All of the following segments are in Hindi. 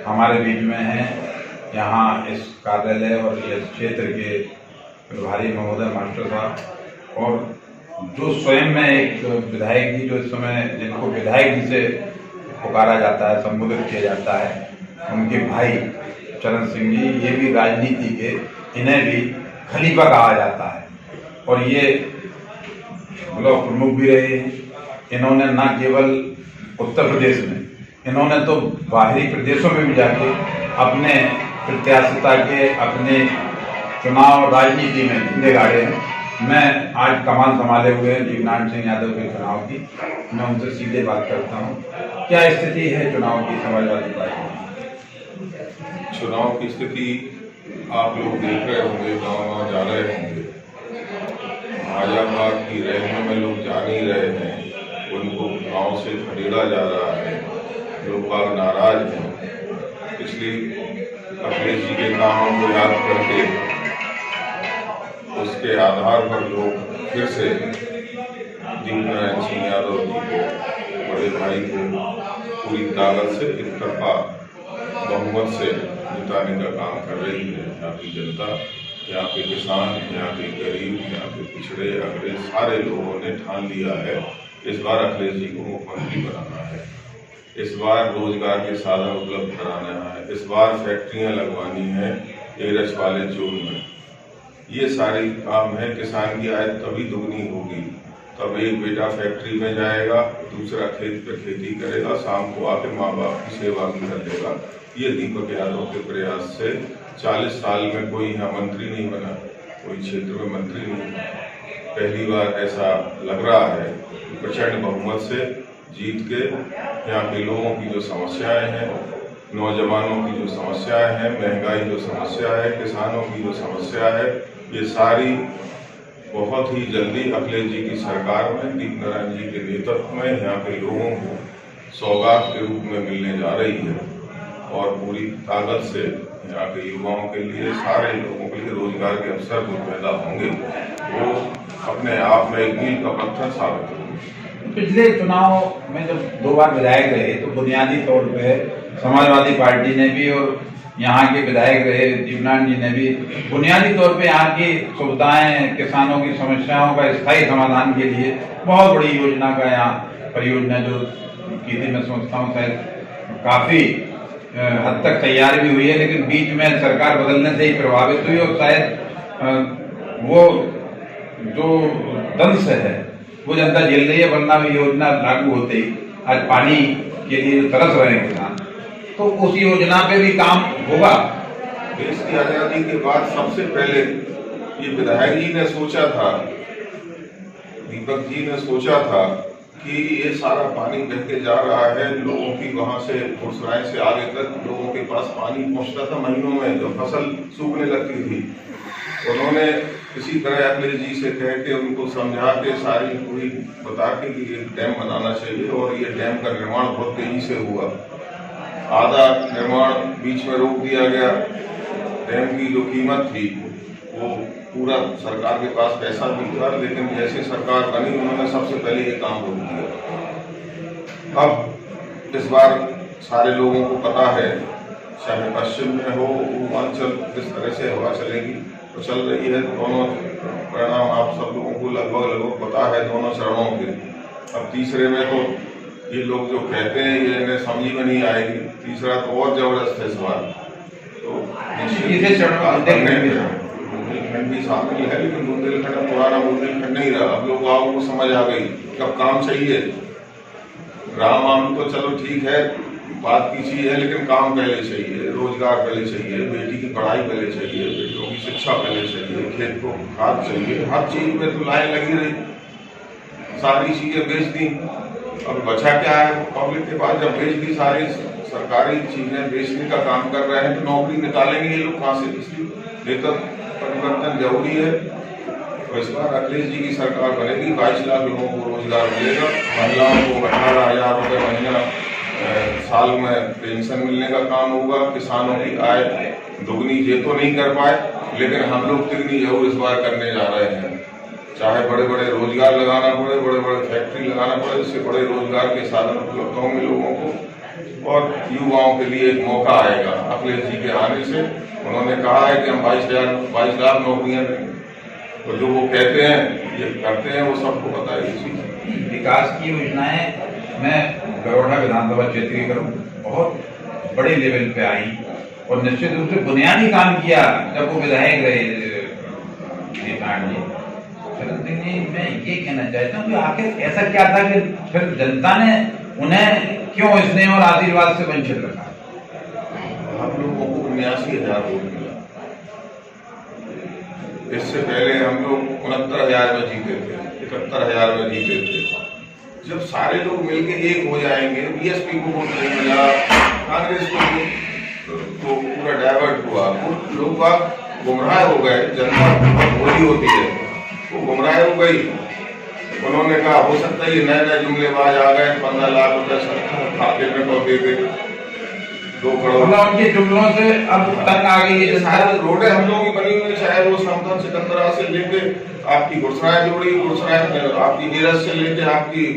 हमारे बीच में हैं। यहाँ इस कार्यालय और इस क्षेत्र के प्रभारी महोदय मास्टर साहब और जो स्वयं में एक विधायक जी, जो इस समय जिनको विधायक जी से पुकारा जाता है, संबोधित किया जाता है, उनके भाई चरण सिंह जी, ये भी राजनीति के, इन्हें भी खलीफा कहा जाता है और ये ब्लॉक प्रमुख भी रहे हैं। इन्होंने न केवल उत्तर प्रदेश में, इन्होंने तो बाहरी प्रदेशों में भी जाके अपने प्रत्याशिता के, अपने चुनाव राजनीति में झंडे गाड़े हैं। मैं आज कमान संभाले हुए हैं जीवनारायण सिंह यादव के चुनाव की, मैं उनसे सीधे बात करता हूँ। क्या स्थिति है चुनाव की समाजवादी पार्टी में? चुनाव की स्थिति आप लोग देख रहे होंगे, गाँव जा रहे होंगे। भाजपा की रैलियों में लोग जा नहीं रहे हैं, उनको गांव से खदेड़ा जा रहा है, लोग बाग नाराज हैं। इसलिए अखिलेश जी के कामों को याद करके उसके आधार पर लोग फिर से जीवनारायण सिंह यादव जी को, बड़े भाई को पूरी ताकत से एक तरफा बहुमत से जिताने का काम कर रही है। यहाँ की जनता, यहाँ के किसान, यहाँ के गरीब, यहाँ के पिछड़े अगड़े सारे लोगों ने ठान लिया है इस बार अखिलेश जी को मुख्यमंत्री बनाना है। इस बार रोजगार के साधन उपलब्ध कराना है, इस बार फैक्ट्रियां लगवानी है एरस वाले जोन में। ये सारी काम है। किसान की आय तभी दुगनी होगी, तब एक बेटा फैक्ट्री में जाएगा, दूसरा खेत पे खेती करेगा, शाम को आके माँ बाप की सेवा भी कर देगा। ये दीपक यादव के प्रयास से 40 साल में कोई यहाँ मंत्री नहीं बना, कोई क्षेत्र में मंत्री नहीं बना। पहली बार ऐसा लग रहा है कि प्रचंड बहुमत से जीत के यहाँ के लोगों की जो समस्याएं हैं, नौजवानों की जो समस्याएं हैं, महंगाई जो समस्या है, किसानों की जो समस्या है, ये सारी बहुत ही जल्दी अखिलेश जी की सरकार में, दीपनारायण जी के नेतृत्व में यहाँ के लोगों को सौगात के रूप में मिलने जा रही है। और पूरी ताकत से यहाँ के युवाओं के लिए, सारे लोगों के लिए रोजगार के अवसर जो पैदा होंगे वो अपने आप में एक मील का पत्थर साबित होंगे। पिछले चुनाव में जब 2 बार विधायक रहे तो बुनियादी तौर पे समाजवादी पार्टी ने भी और यहाँ के विधायक रहे जीवनारायण जी ने भी बुनियादी तौर पे यहाँ की सुविधाएं, किसानों की समस्याओं का स्थायी समाधान के लिए बहुत बड़ी योजना का यहाँ परियोजना जो की थी, मैं समझता हूँ शायद काफी हद तक तैयार भी हुई है, लेकिन बीच में सरकार बदलने से ही प्रभावित हुई और शायद वो जो दंश है वो जनता झेल रही है। वरना भी योजना लागू होते ही आज पानी के लिए जो तरस रहे हैं किसान, तो उस योजना पे भी काम होगा। देश की आजादी के बाद सबसे पहले ये विधायक जी ने सोचा था, दीपक जी ने सोचा था कि ये सारा पानी बह के जा रहा है, लोगों की वहां से फुरसराय से आगे तक लोगों के पास पानी पहुंचता था महीनों में, जब फसल सूखने लगती थी। उन्होंने किसी तरह अखिलेश जी से कह के, उनको समझा के, सारी पूरी बता के कि एक डैम बनाना चाहिए और ये डैम का निर्माण बहुत तेजी से हुआ। आधा निर्माण बीच में रोक दिया गया। डैम की जो कीमत थी वो पूरा सरकार के पास पैसा भी था, लेकिन जैसे सरकार बनी उन्होंने सबसे पहले ये काम रोक दिया। अब इस बार सारे लोगों को पता है, चाहे पश्चिम में हो, पूर्वांचल, किस तरह से हवा चलेगी तो चल रही है। दोनों परिणाम आप सब लोगों को लगभग पता है दोनों चरणों के। अब तीसरे में तो ये लोग जो कहते हैं ये इन्हें समझ में नहीं आएगी, तीसरा तो और जबरदस्त है इस बार। तो बुंदेलखंड भी शामिल है, लेकिन बुंदेलखंड पुराना बुंदेलखंड नहीं रहा। अब लोगों को समझ आ गई कब काम चाहिए। राम आम तो चलो ठीक है, बात की चीज है, लेकिन काम पहले चाहिए, रोजगार पहले चाहिए, बेटी की पढ़ाई पहले चाहिए, बेटियों की शिक्षा पहले चाहिए, खेत को खाद चाहिए, हर चीज में तो लाइन लगी रही, सारी चीजें बेच दी। अब बचा क्या है पब्लिक के पास? जब बेच दी सारी सरकारी चीजें बेचने का काम कर रहे हैं तो नौकरी निकालेंगे ये लोग कहाँ से? इसलिए नेतृत्व परिवर्तन जरूरी है। तो इस बार अखिलेश जी की सरकार बनेगी, 22 लाख लोगों को रोजगार मिलेगा, महिलाओं को 18,000 रुपये महीना साल में पेंशन मिलने का काम होगा, किसानों की आय दुगनी ये तो नहीं कर पाए, लेकिन हम लोग तिगनी जरूर इस बार करने जा रहे हैं। चाहे बड़े बड़े रोजगार लगाना पड़े, बड़े बड़े फैक्ट्री लगाना पड़े, जिससे बड़े रोजगार के साधन उपलब्ध होंगे लोगों को। और युवाओं के लिए एक मौका आएगा अखिलेश जी के आने से। उन्होंने कहा है कि हम 22 लाख नौकरियां देंगे, तो जो वो कहते हैं ये करते हैं, वो सबको पता है इस चीज। विकास की योजनाएं मैं गरोड़ा विधानसभा क्षेत्र की करूँ बहुत बड़े लेवल पे आई और निश्चित रूप से बुनियादी काम किया जब वो विधायक रहे श्रीकांत जी। शरद सिंह जी, मैं ये कहना चाहता हूँ कि आखिर ऐसा क्या था कि फिर जनता ने उन्हें क्यों स्नेह और आशीर्वाद से वंचित रखा? हम लोगों को 79,000 वोट मिला। इससे पहले हम लोग 69,000 में जीते थे, 71,000 में जीते थे। जब सारे लोग मिलकर एक हो जाएंगे, बीएसपी को वोट नहीं मिला, कांग्रेस को तो पूरा डाइवर्ट हुआ, लोग गुमराह हो गए। जनता बहुत भोली होती है, वो गुमराह हो गई। उन्होंने कहा हो सकता है ये नए नए जुमलेबाज आ गए, 15 लाख रुपए सरकार खाते में तो दे दे, 2 करोड़। उनके जुमलों से अब तक आ गई है। सारी रोडें हम लोगों की बनी हुई, चाहे वो समथन सिकंदरा से लेके आपकी गुरसराय जोड़ी, गुरसराय आपकी नीरज से लेके आपकी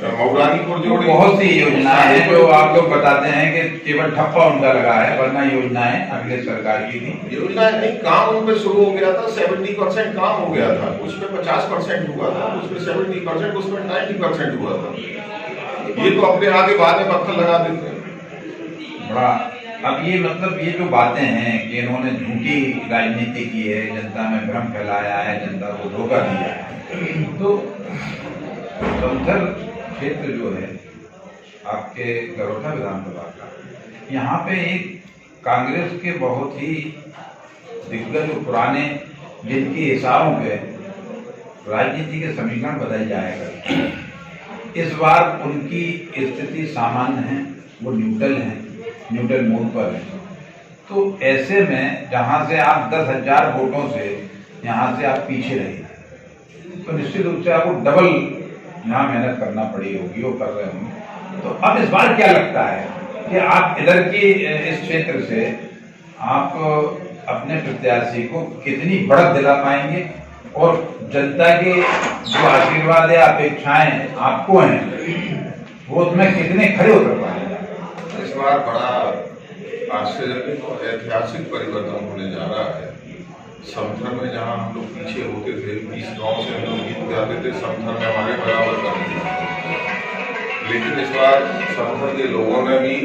मऊरानीपुर जोड़ी, बहुत सी योजनाएं हैं जो आप लोग बताते हैं कि केवल ठप्पा उनका लगा है, वरना योजनाएं अगले सरकार की थी। योजनाएं नहीं, काम उन पे शुरू हो गया था। 70% काम हो गया था, उस पे 50% हुआ था, उस पे 70%, उस पे 90% हुआ था। ये तो अपने आगे बाद में पत्थर लगा देते हैं बड़ा। अब ये मतलब ये जो बातें हैं कि इन्होंने झूठी राजनीति की है, जनता में भ्रम फैलाया है, जनता को धोखा दिया है, तो समथर क्षेत्र जो है आपके गरोठा विधानसभा का, यहाँ पे एक कांग्रेस के बहुत ही दिग्गज पुराने जिनके इशारों पे राजनीति के समीकरण बदल जाएगा, इस बार उनकी स्थिति सामान्य है, वो न्यूट्रल मोड पर है। तो ऐसे में जहां से आप 10,000 वोटों से यहाँ से आप पीछे रहे, तो निश्चित रूप से आपको डबल यहाँ मेहनत करना पड़ी होगी, वो कर रहे होंगे। तो अब इस बार क्या लगता है कि आप इधर की इस क्षेत्र से आप अपने प्रत्याशी को कितनी बढ़त दिला पाएंगे और जनता के जो आशीर्वाद या अपेक्षाएं आपको हैं वो उसमें कितने खड़े उतर पाएंगे? इस बार बड़ा आश्चर्यजनक और ऐतिहासिक परिवर्तन होने जा रहा है। समथर में जहां हम लोग पीछे होते थे, 20 गांव से हम लोग जीत जाते थे, समथर में हमारे बराबर करते थे। लेकिन इस बार समथर के लोगों ने भी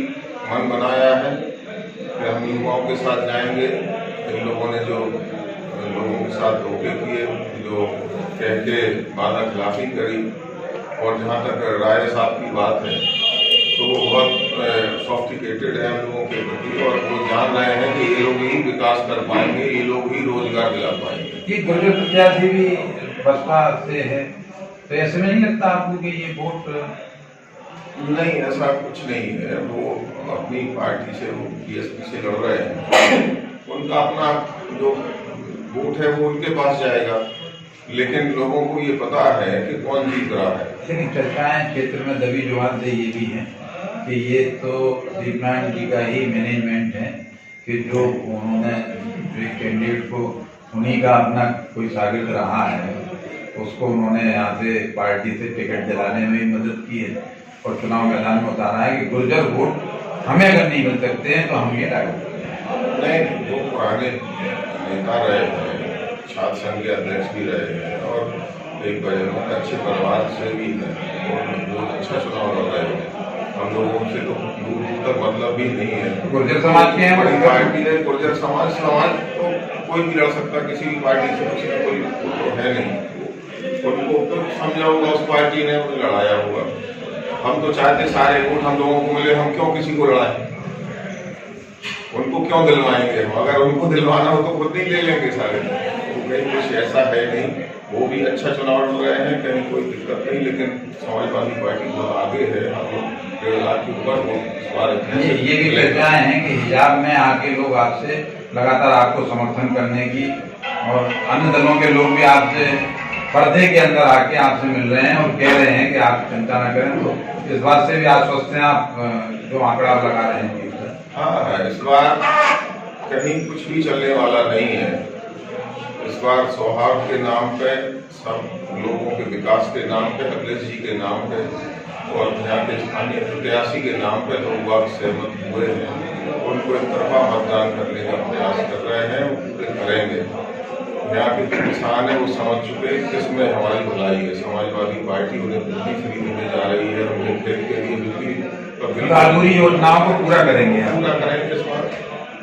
मन बनाया है कि हम युवाओं के साथ जाएंगे। इन लोगों ने जो लोगों के साथ धोखे किए, जो कह के वादा खिलाफी करी, और जहाँ तक राय साहब की बात है तो वो बहुत सॉफ्टिकेटेड है हम लोगों के प्रति, और वो जान रहे हैं कि ये लोग ही विकास कर पाएंगे, ये लोग ही रोजगार दिला पाएंगे। ये गुर्जर प्रत्याशी भी बसपा से है, तो ऐसे में नहीं लगता आपको कि ये वोट? नहीं, ऐसा कुछ नहीं है। वो अपनी पार्टी से, वो बीएसपी से लड़ रहे हैं, उनका अपना जो वोट है वो उनके पास जाएगा, लेकिन लोगों को ये पता है कि कौन जीत रहा है। लेकिन चर्चाएं क्षेत्र में दबी जुबान से ये भी है कि ये तो दीपनारायण जी का ही मैनेजमेंट है कि जो उन्होंने जो कैंडिडेट को उन्हीं का अपना कोई शागिर्द रहा है, उसको उन्होंने यहाँ से पार्टी से टिकट दिलाने में भी मदद की है और चुनाव मैदान में उतारा है कि गुर्जर वोट हमें अगर नहीं मिल सकते हैं तो हम ये लागू। नहीं, वो पुराने नेता रहे हैं, छात्र संघ के अध्यक्ष भी रहे हैं, और एक बजरंग अच्छे परिवार से भी है, और लोग अच्छा चुनाव लड़ रहे हैं। हम लोगों से तो दूर तक मतलब भी नहीं है। गुर्जर समाज के हैं, बड़ी पार्टी है गुर्जर समाज तो कोई भी लड़ सकता, किसी भी पार्टी से उसमें कोई तो है नहीं। उनको तो समझा होगा उस पार्टी ने, उन्हें लड़ाया होगा। हम तो चाहते सारे वोट हम लोगों को मिले, हम क्यों किसी को लड़ाएं, उनको क्यों दिलवाएंगे हम? अगर उनको दिलवाना हो तो खुद नहीं ले लेंगे सारे। तो कहीं कुछ ऐसा है नहीं, वो भी अच्छा चुनाव लड़ रहे हैं, कहीं कोई दिक्कत नहीं। लेकिन समाजवादी पार्टी बहुत आगे है, हम लोग 1.5 लाख के ऊपर वो इस बार ये भी चर्चाएं हैं कि हिजाब में आके लोग आपसे लगातार आपको समर्थन करने की, और अन्य दलों के लोग भी आपसे पर्दे के अंदर आके आपसे मिल रहे हैं और कह रहे हैं कि आप चिंता न करें। तो इस बात से भी आश्वस्त हैं आप जो आंकड़ा लगा रहे हैं? हाँ, इस बार कहीं कुछ भी चलने वाला नहीं है। इस बार सौहार्द के नाम पे, सब लोगों के विकास के नाम पे, अखिलेश जी के नाम पे और यहाँ के स्थानीय प्रत्याशी के नाम पर लोग वाक सहमत हुए हैं, उनको एक तरफा मतदान करने का प्रयास कर रहे हैं, वो करेंगे। यहाँ के जो किसान है वो समझ चुके हैं किसमें हमारी भलाई है। समाजवादी पार्टी उन्हें बिजली फ्री देने जा रही है, उनके खेत के लिए बिजली अधूरी योजनाओं को पूरा करेंगे, पूरा करेंगे। इस बार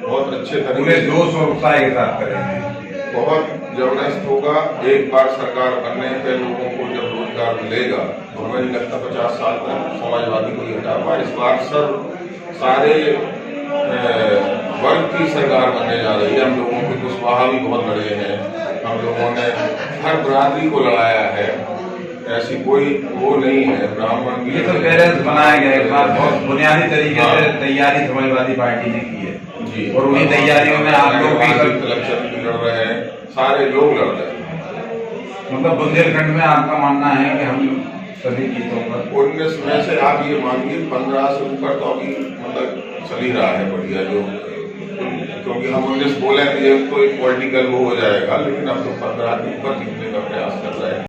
बहुत अच्छे पूरे तरीके जोश और उत्साह के साथ करेंगे। बहुत जबरदस्त होगा। एक बार सरकार बनने पे लोगों को जब रोजगार मिलेगा तो हमें नहीं लगता 50 साल तक समाजवादी को हटा पाए। इस बार सारे वर्ग की सरकार बनने जा रही है। हम लोगों के कुशवाहा भी बहुत लड़े हैं, हम लोगों ने हर बरादरी को लड़ाया है, ऐसी कोई वो नहीं है। ब्राह्मण की ये तो बैलेंस बनाया गया है, इस बार बहुत बुनियादी तरीके से तैयारी समाजवादी पार्टी ने की है जी, और उन्हीं तैयारियों में आप लोग भी इलेक्शन भी लड़ रहे हैं, सारे लोग लड़ रहे हैं। मतलब बुंदेलखंड में आपका मानना है कि हम सभी जीतों पर 19 में से आप ये मानिए 15 से ऊपर तो अभी मतलब चल ही रहा है बढ़िया, जो क्योंकि हम 19 बोले तो ये तो एक पॉलिटिकल वो हो जाएगा, लेकिन हम तो 15 के ऊपर जीतने का प्रयास कर रहे हैं।